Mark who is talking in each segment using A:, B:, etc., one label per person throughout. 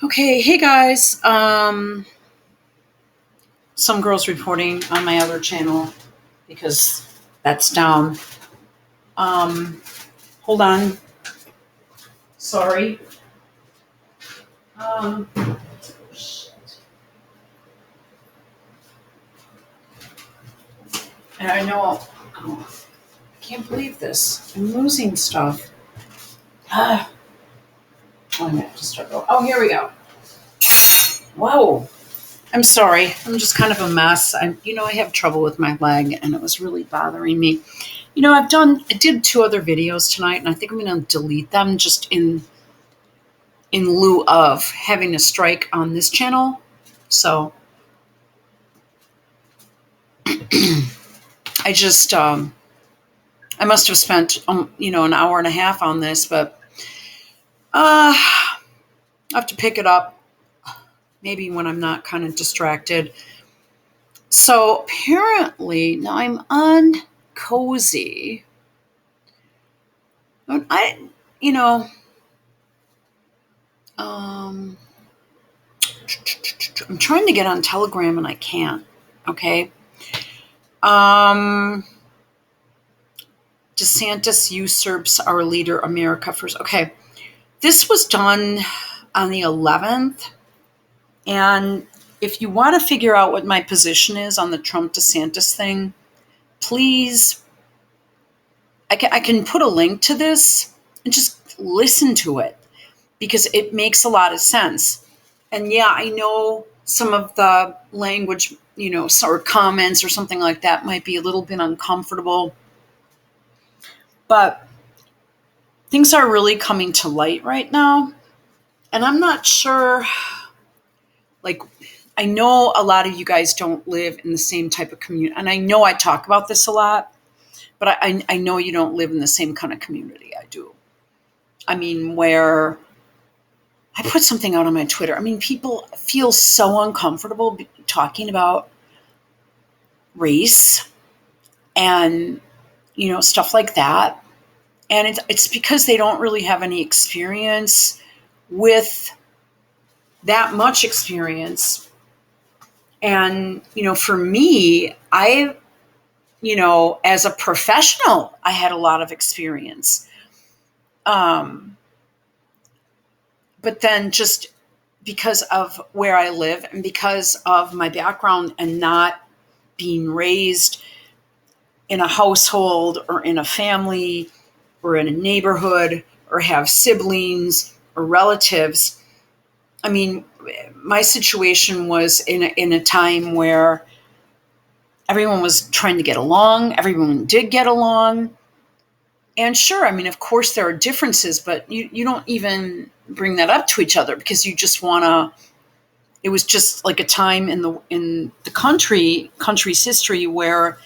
A: Okay, hey guys. Some girls reporting on my other channel because that's down. Um, Hold on. Sorry. Shit. And I know. Oh, I can't believe this. I'm losing stuff. Ah, oh, I'm gonna have to start over. Oh, here we go. Whoa. I'm sorry. I'm just kind of a mess. I have trouble with my leg, and it was really bothering me. I did 2 other videos tonight, and I think I'm going to delete them just in lieu of having a strike on this channel. So I just, I must have spent, an hour and a half on this, but I have to pick it up maybe when I'm not kind of distracted. So apparently now I'm on Cozy. You know, um, I'm trying to get on Telegram and I can't. Okay. DeSantis usurps our leader, America First. Okay. This was done on the 11th. And if you want to figure out what my position is on the Trump DeSantis thing, please, I can put a link to this and just listen to it because it makes a lot of sense. And yeah, I know some of the language, or comments or something like that might be a little bit uncomfortable, but things are really coming to light right now. And I'm not sure, I know a lot of you guys don't live in the same type of community. And I know I talk about this a lot, but I know you don't live in the same kind of community I do. I mean, where I put something out on my Twitter. I mean, people feel so uncomfortable talking about race and, stuff like that. And it's because they don't really have any experience with that much experience. And, for me, as a professional, I had a lot of experience. But then just because of where I live and because of my background and not being raised in a household or in a family or in a neighborhood or have siblings or relatives, I mean, my situation was in a time where everyone was trying to get along. Everyone did get along. And sure, I mean, of course there are differences, but you don't even bring that up to each other because you just want to. It was just like a time in the country's history where,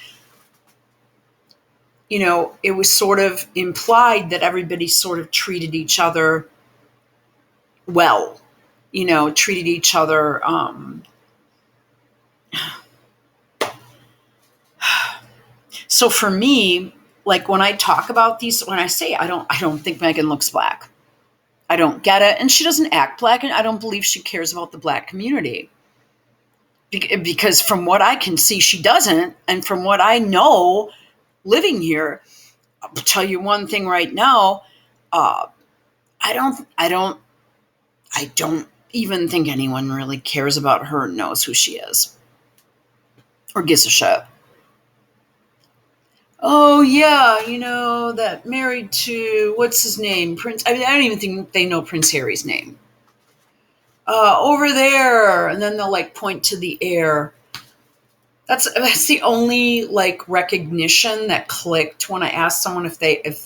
A: it was sort of implied that everybody sort of treated each other well, treated each other. So for me, like when I talk about these, when I say I don't think Megan looks black. I don't get it. And she doesn't act black, and I don't believe she cares about the black community. Because from what I can see, she doesn't. And from what I know living here, I'll tell you one thing right now. I don't even think anyone really cares about her and knows who she is or gives a shit. Oh yeah, that married to what's his name, Prince. I mean, I don't even think they know Prince Harry's name. Over there, and then they'll point to the air. That's the only recognition that clicked when I asked someone if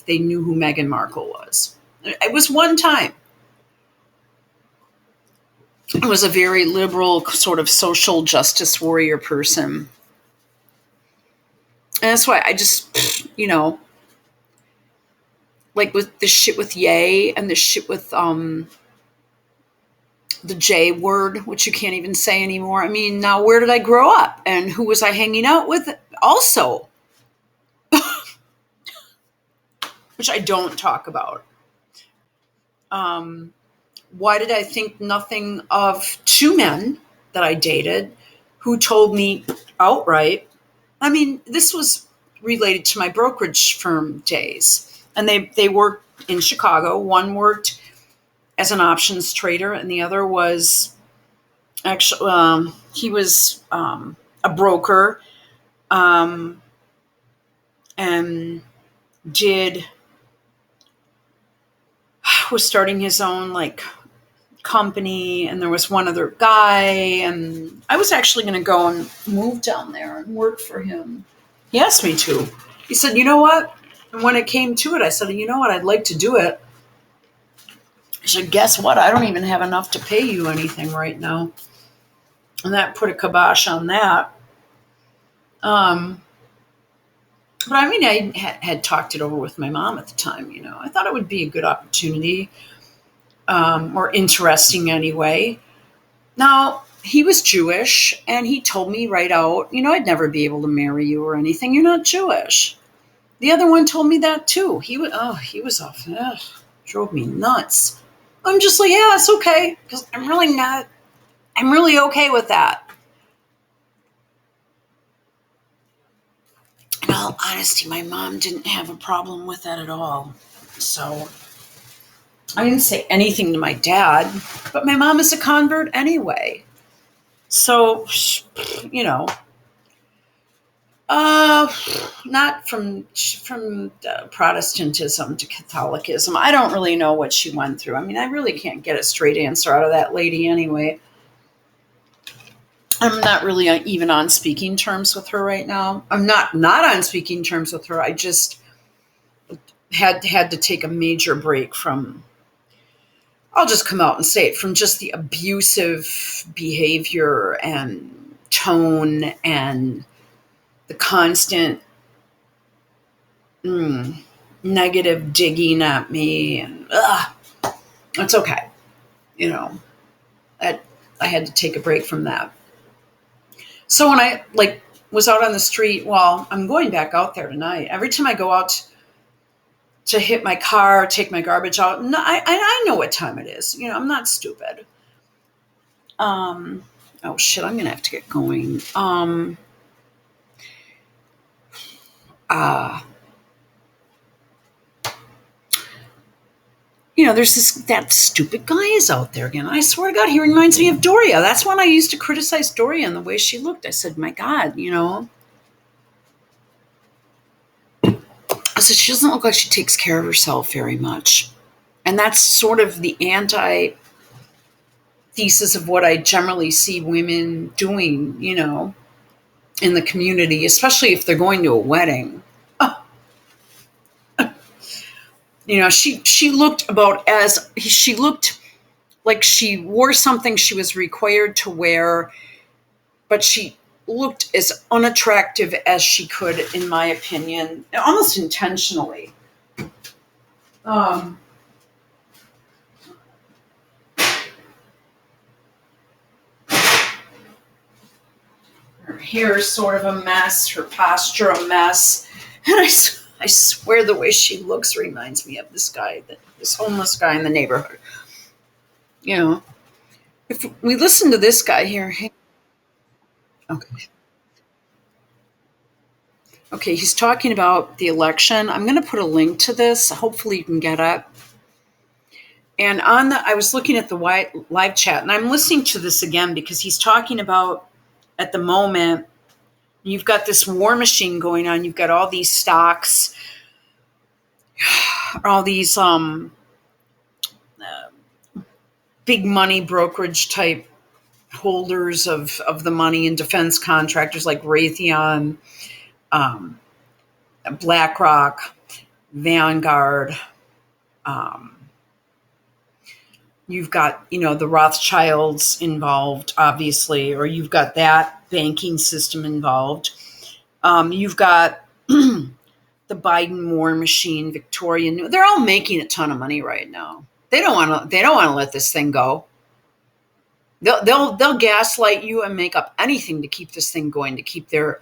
A: they knew who Meghan Markle was. It was one time. It was a very liberal sort of social justice warrior person. And that's why I just, with the shit with Ye and the shit with the J word, which you can't even say anymore. I mean, now where did I grow up? And who was I hanging out with also? Which I don't talk about. Why did I think nothing of two men that I dated who told me outright? I mean, this was related to my brokerage firm days, and they worked in Chicago. One worked as an options trader, and the other was actually he was a broker, um, and did was starting his own like company, and there was one other guy, and I was actually going to go and move down there and work for him. He asked me to. He said, "You know what?" And when it came to it, I said, "You know what? I'd like to do it." He said, "Guess what? I don't even have enough to pay you anything right now." And that put a kibosh on that. Um, but I mean, I had talked it over with my mom at the time. I thought it would be a good opportunity, or interesting anyway. Now, he was Jewish, and he told me right out, I'd never be able to marry you or anything. You're not Jewish. The other one told me that too. He was off. Ugh, drove me nuts. I'm just like, yeah, it's okay, because I'm really okay with that. In all honesty, my mom didn't have a problem with that at all. So I didn't say anything to my dad, but my mom is a convert anyway. So, you know, uh, not from Protestantism to Catholicism. I don't really know what she went through. I mean, I really can't get a straight answer out of that lady anyway. I'm not really even on speaking terms with her right now. I'm not on speaking terms with her. I just had to take a major break from. I'll just come out and say it, from just the abusive behavior and tone and the constant negative digging at me, and it's okay. You know, I had to take a break from that. So when I was out on the street, well, I'm going back out there tonight. Every time I go out to hit my car, take my garbage out, no, I know what time it is. I'm not stupid. Oh shit, I'm gonna have to get going. Uh, there's that stupid guy is out there again. I swear to God, he reminds me of Doria. That's when I used to criticize Doria and the way she looked. I said, my God, I said, she doesn't look like she takes care of herself very much. And that's sort of the anti thesis of what I generally see women doing, in the community, especially if they're going to a wedding. She looked she looked like she wore something she was required to wear, but she looked as unattractive as she could, in my opinion, almost intentionally. Her hair is sort of a mess, her posture a mess, and I swear the way she looks reminds me of this homeless guy in the neighborhood. If we listen to this guy here, okay. Okay, he's talking about the election. I'm going to put a link to this. Hopefully, you can get it. And I was looking at the live chat, and I'm listening to this again because he's talking about, at the moment, you've got this war machine going on. You've got all these stocks, all these big money brokerage type holders of the money, and defense contractors like Raytheon, BlackRock, Vanguard. You've got, the Rothschilds involved, obviously, or you've got that banking system involved. You've got the Biden war machine, Victoria. They're all making a ton of money right now. They don't want to. They don't want to let this thing go. They'll gaslight you and make up anything to keep this thing going, to keep their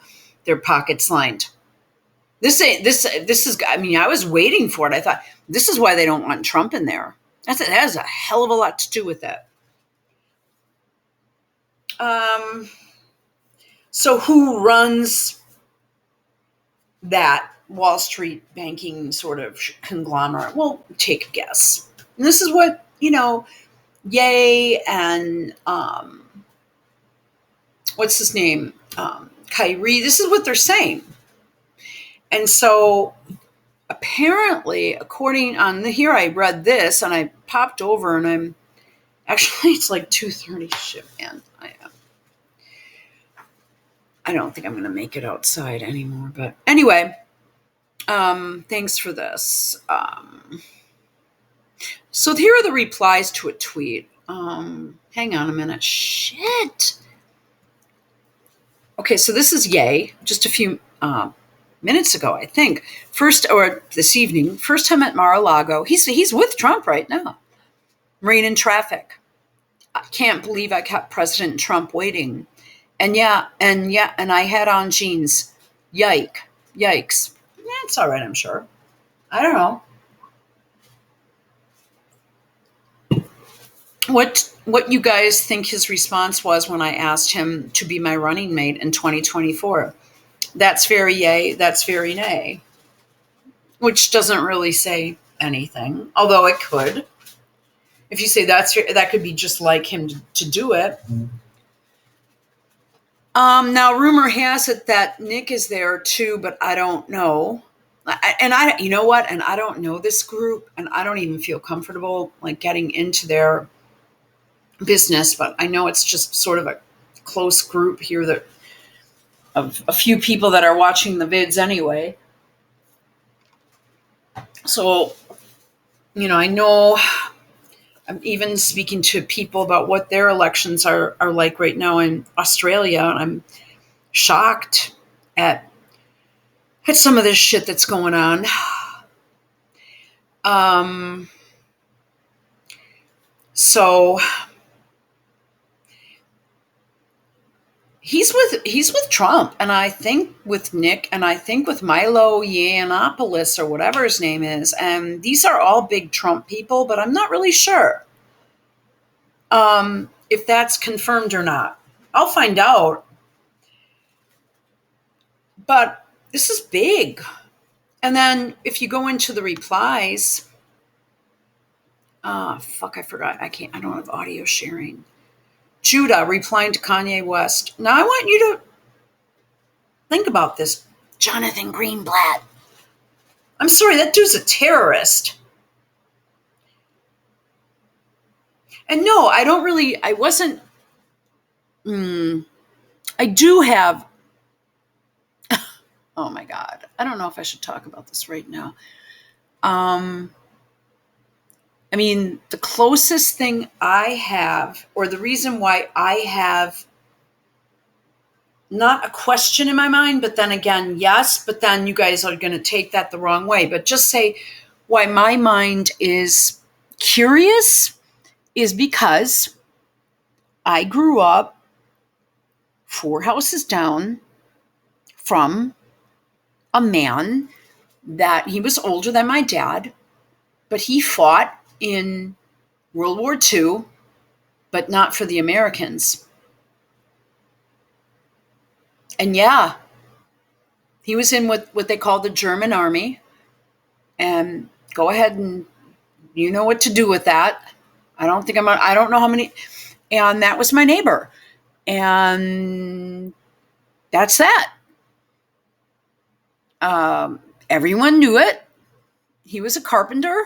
A: pockets lined. This is. I mean, I was waiting for it. I thought this is why they don't want Trump in there. That has a hell of a lot to do with that. So who runs that Wall Street banking sort of conglomerate? Well, take a guess. And this is what, Ye and what's his name? Kyrie, this is what they're saying. And so apparently, according on here, I read this and I popped over and I'm actually, it's like 2:30. Shit, man. I don't think I'm going to make it outside anymore. But anyway, thanks for this. So here are the replies to a tweet. Hang on a minute. Shit. Okay, so this is Ye, just a few minutes ago, I think. This evening, first time at Mar-a-Lago. He's with Trump right now. Rain in traffic. I can't believe I kept President Trump waiting. And I had on jeans. Yikes. Yeah, it's all right, I'm sure. I don't know. What you guys think his response was when I asked him to be my running mate in 2024? That's very yay, that's very nay. Which doesn't really say anything, although it could. If you say that could be just like him to do it. Now, rumor has it that Nick is there too, but I don't know. You know what? And I don't know this group, and I don't even feel comfortable like getting into their business. But I know it's just sort of a close group here of a few people that are watching the vids anyway. So, I know I'm even speaking to people about what their elections are like right now in Australia, and I'm shocked at some of this shit that's going on. So he's with Trump, and I think with Nick, and I think with Milo Yiannopoulos or whatever his name is, and these are all big Trump people, but I'm not really sure if that's confirmed or not. I'll find out. But this is big. And then if you go into the replies, I forgot. I don't have audio sharing. Judah replying to Kanye West. Now I want you to think about this. Jonathan Greenblatt. I'm sorry, that dude's a terrorist. And no, I wasn't, I do have, oh my God, I don't know if I should talk about this right now. I mean, the closest thing I have, or the reason why I have not a question in my mind, but then again, yes, but then you guys are going to take that the wrong way. But just say why my mind is curious is because I grew up 4 houses down from a man that he was older than my dad, but he fought in World War II, but not for the Americans. And yeah, he was in what they call the German army. And go ahead and you know what to do with that. I don't know how many. And that was my neighbor. And that's that. Everyone knew it. He was a carpenter.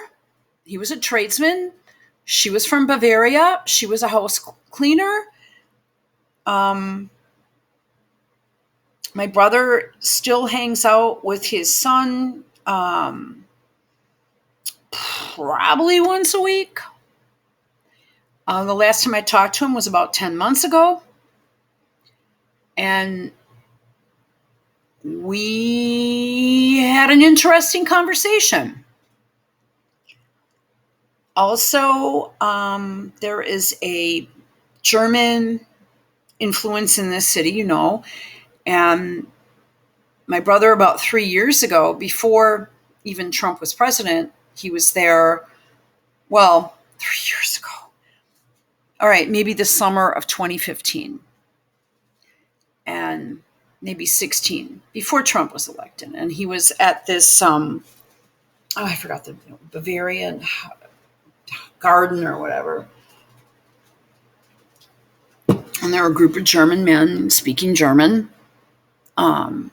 A: He was a tradesman. She was from Bavaria. She was a house cleaner. My brother still hangs out with his son probably once a week. The last time I talked to him was about 10 months ago. And we had an interesting conversation. Also, there is a German influence in this city, and my brother about 3 years ago, before even Trump was president, he was there, 3 years ago. All right, maybe the summer of 2015 and maybe 16 before Trump was elected. And he was at this, I forgot the Bavarian garden or whatever. And there were a group of German men speaking German, um,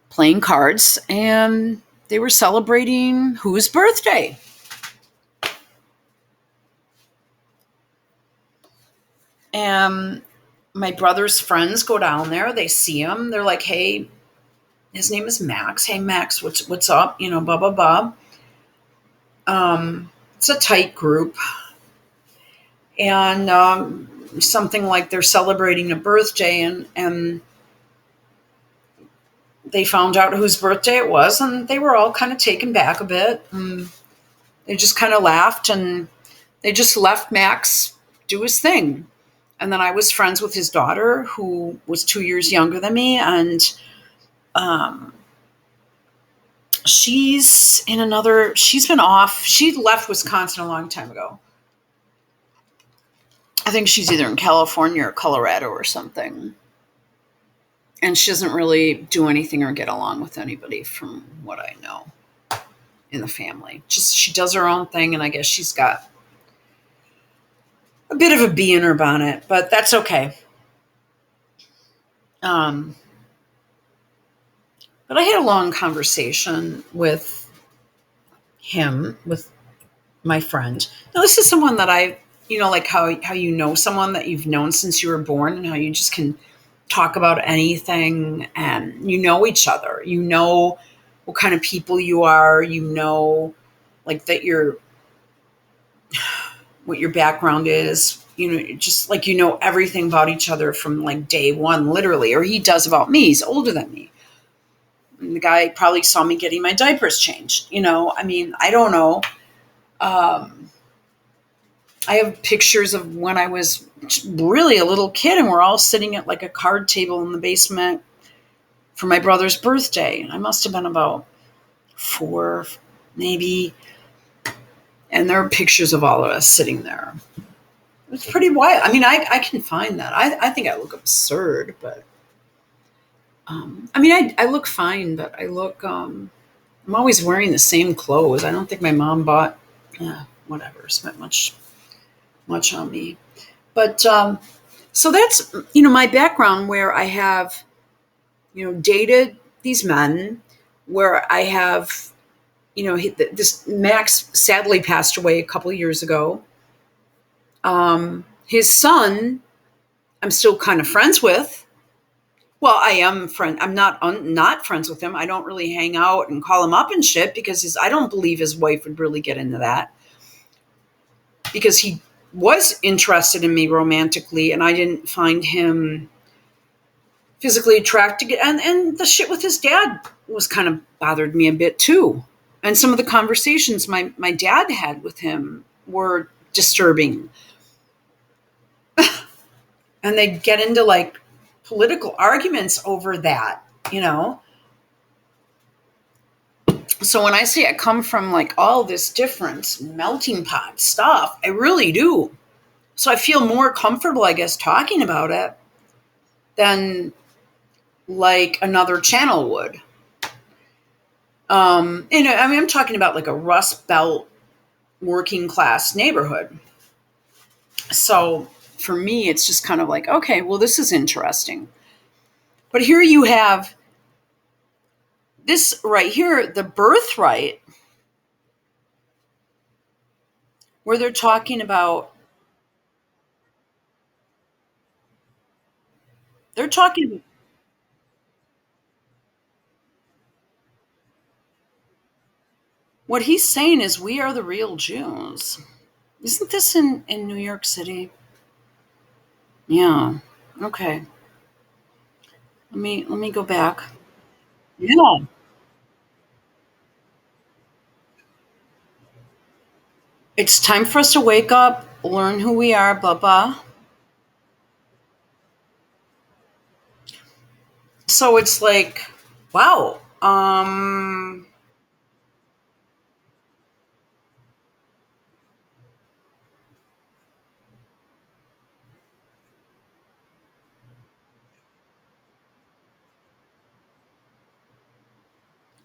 A: playing cards, and they were celebrating whose birthday? And my brother's friends go down there. They see him. They're like, "Hey, his name is Max. Hey, Max, what's up? You know, blah blah blah." It's a tight group, and something like they're celebrating a birthday, and they found out whose birthday it was, and they were all kind of taken back a bit. And they just kind of laughed, and they just left Max do his thing. And then I was friends with his daughter, who was 2 years younger than me, and um, she's been off. She left Wisconsin a long time ago. I think she's either in California or Colorado or something. And she doesn't really do anything or get along with anybody from what I know in the family. Just she does her own thing, and I guess she's got a bit of a bee in her bonnet, but that's okay. Um, but I had a long conversation with him, with my friend. Now, this is someone that like how you know someone that you've known since you were born, and how you just can talk about anything, and you know each other. You know what kind of people you are. You know, like that what your background is. You know, just like you know everything about each other from like day one, literally, or he does about me. He's older than me. And the guy probably saw me getting my diapers changed. You know, I mean, I don't know. Um, I have pictures of when I was really a little kid, and we're all sitting at like a card table in the basement for my brother's birthday. I must have been about 4, maybe. And there are pictures of all of us sitting there. It's pretty wild. I mean, I can find that. I think I look absurd, but I mean, I look fine, but I look, I'm always wearing the same clothes. I don't think my mom bought, whatever, spent much on me. But so that's, my background, where I have, dated these men, where I have, this Max sadly passed away a couple of years ago. His son, I'm still kind of friends with. Well, I am friend. I'm not friends with him. I don't really hang out and call him up and shit, because I don't believe his wife would really get into that, because he was interested in me romantically, and I didn't find him physically attractive. And the shit with his dad was kind of bothered me a bit too. And some of the conversations my dad had with him were disturbing. And they get into like political arguments over that, So when I say I come from like all this different melting pot stuff, I really do. So I feel more comfortable, I guess, talking about it than like another channel would. I mean, I'm talking about like a Rust Belt working class neighborhood. So for me, it's just kind of like, okay, well, this is interesting. But here you have this right here, the birthright, where they're talking about, they're talking, what he's saying is we are the real Jews. Isn't this in New York City? Yeah. Okay. Let me go back. Yeah. It's time for us to wake up, learn who we are, blah blah. So it's like, wow.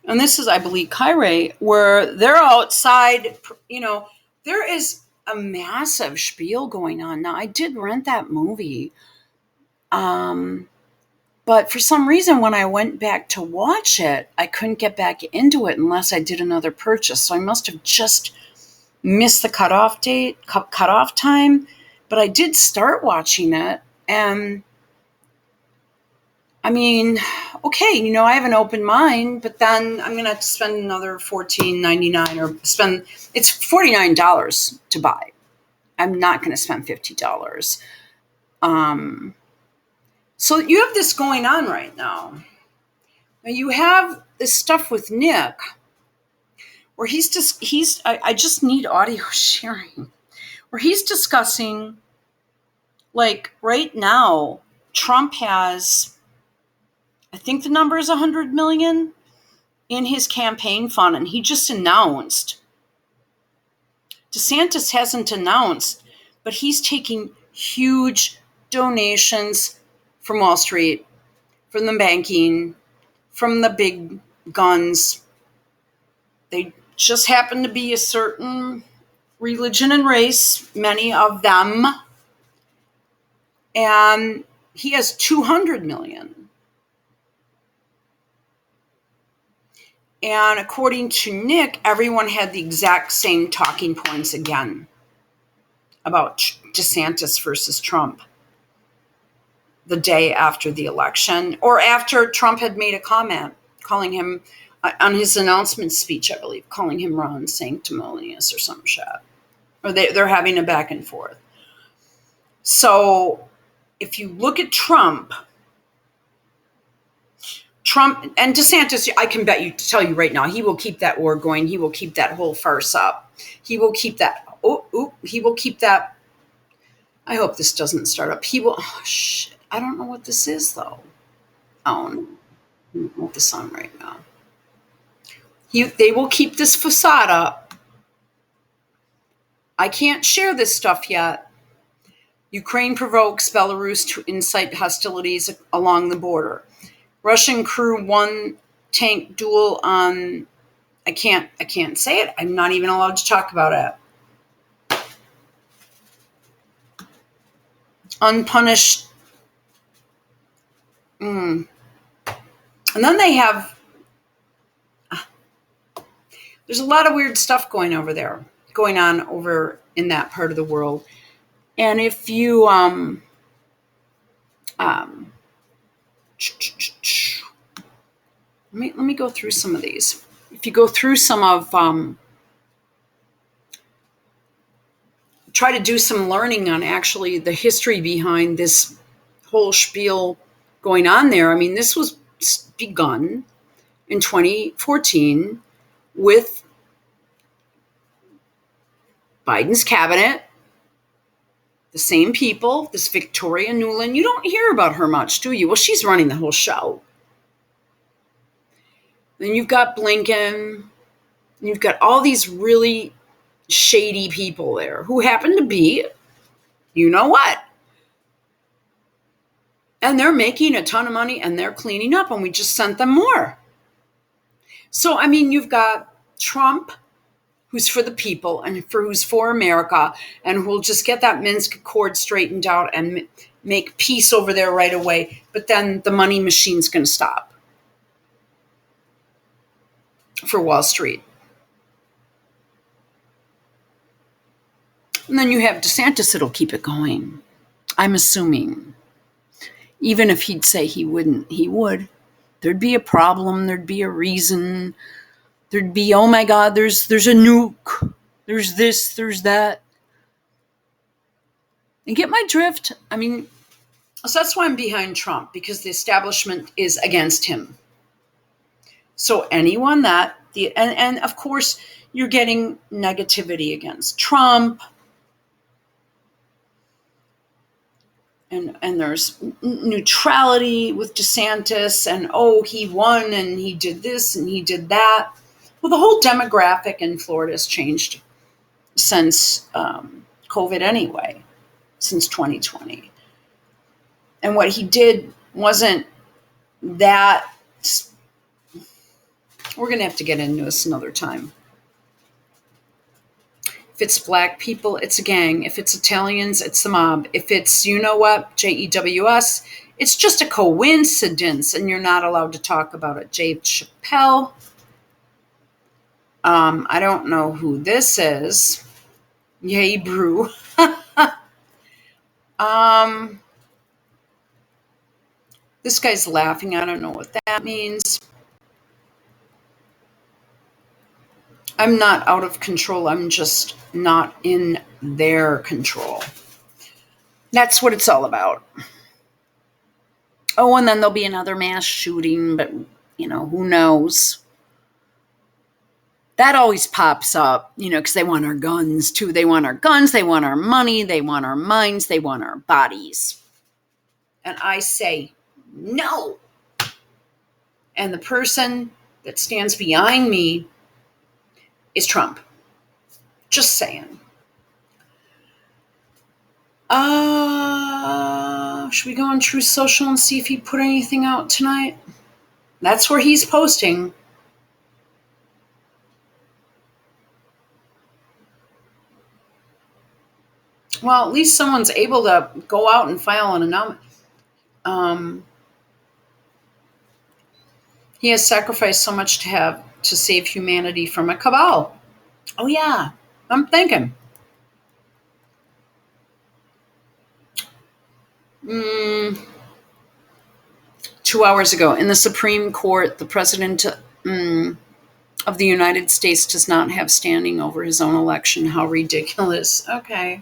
A: and this is, I believe, Kyrie, where they're outside, there is a massive spiel going on. Now, I did rent that movie, but for some reason, when I went back to watch it, I couldn't get back into it unless I did another purchase. So I must have just missed the cutoff time, but I did start watching it, and I mean, okay, I have an open mind, but then I'm going to have to spend another $14.99 or it's $49 to buy. I'm not going to spend $50. So you have this going on right now. Now you have this stuff with Nick where I just need audio sharing, where he's discussing, like, right now, Trump has, I think the number is 100 million in his campaign fund, and he just announced. DeSantis hasn't announced, but he's taking huge donations from Wall Street, from the banking, from the big guns. They just happen to be a certain religion and race, many of them, and he has 200 million. And according to Nick, everyone had the exact same talking points again about DeSantis versus Trump the day after the election, or after Trump had made a comment calling him, on his announcement speech, I believe, calling him Ron Sanctimonious or some shit. Or they're having a back and forth. So if you look at Trump and DeSantis, I can tell you right now, he will keep that war going. He will keep that whole farce up. He will keep that. He will keep that. I hope this doesn't start up. He will. Oh, shit. I don't know what this is, though. Oh, no. I'll put this on right now. They will keep this facade up. I can't share this stuff yet. Ukraine provokes Belarus to incite hostilities along the border. Russian crew one tank duel on. I can't say it. I'm not even allowed to talk about it. Unpunished. And then they have. There's a lot of weird stuff going on over in that part of the world. And if you let me go through some of these. If you go through some of try to do some learning on actually the history behind this whole spiel going on there. I mean, this was begun in 2014 with Biden's cabinet, the same people, this Victoria Nuland. You don't hear about her much, do you? Well, she's running the whole show. Then you've got Blinken. You've got all these really shady people there who happen to be, you know what? And they're making a ton of money and they're cleaning up, and we just sent them more. So, I mean, you've got Trump, who's for the people and who's for America, and who'll just get that Minsk Accord straightened out and make peace over there right away. But then the money machine's going to stop for Wall Street. And then you have DeSantis that'll keep it going. I'm assuming. Even if he'd say he wouldn't, he would. There'd be a problem. There'd be a reason. There'd be, oh my God, there's a nuke. There's this, there's that. And get my drift? I mean, so that's why I'm behind Trump, because the establishment is against him. So anyone and of course, you're getting negativity against Trump. And there's neutrality with DeSantis, and he won and he did this and he did that. Well, the whole demographic in Florida has changed since COVID anyway, since 2020. And what he did wasn't that We're going to have to get into this another time. If it's black people, it's a gang. If it's Italians, it's the mob. If it's, you know what, JEWS, it's just a coincidence and you're not allowed to talk about it. Dave Chappelle. I don't know who this is. Yay, brew. This guy's laughing. I don't know what that means. I'm not out of control. I'm just not in their control. That's what it's all about. Oh, and then there'll be another mass shooting, but, who knows? That always pops up, because they want our guns, too. They want our guns, they want our money, they want our minds, they want our bodies. And I say, no. And the person that stands behind me is Trump. Just saying. Should we go on True Social and see if he put anything out tonight? That's where he's posting. Well, at least someone's able to go out and file an announcement. He has sacrificed so much to save humanity from a cabal. Oh, yeah. I'm thinking. 2 hours ago, in the Supreme Court, the President of the United States does not have standing over his own election. How ridiculous. Okay.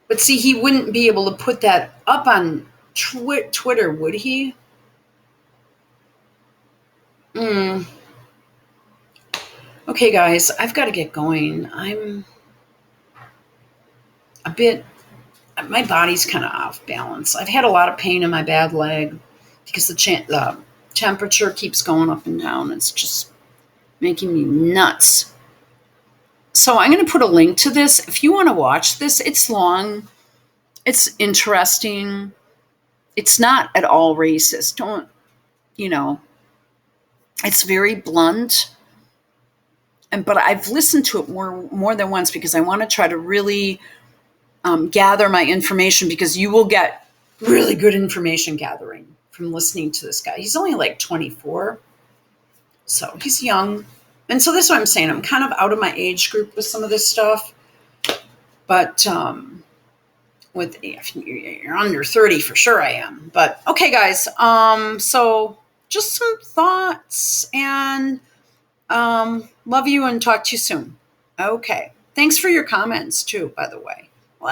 A: But see, he wouldn't be able to put that up on Twitter, would he? Okay, guys, I've got to get going. I'm a bit, my body's kind of off balance. I've had a lot of pain in my bad leg because the temperature keeps going up and down. It's just making me nuts. So I'm going to put a link to this. If you want to watch this, it's long. It's interesting. It's not at all racist. It's very blunt. But I've listened to it more than once because I want to try to really gather my information, because you will get really good information gathering from listening to this guy. He's only like 24. So he's young. And so that's what I'm saying. I'm kind of out of my age group with some of this stuff. But if you're under 30, for sure I am. But okay, guys. So just some thoughts, and love you and talk to you soon. Okay. Thanks for your comments too, by the way.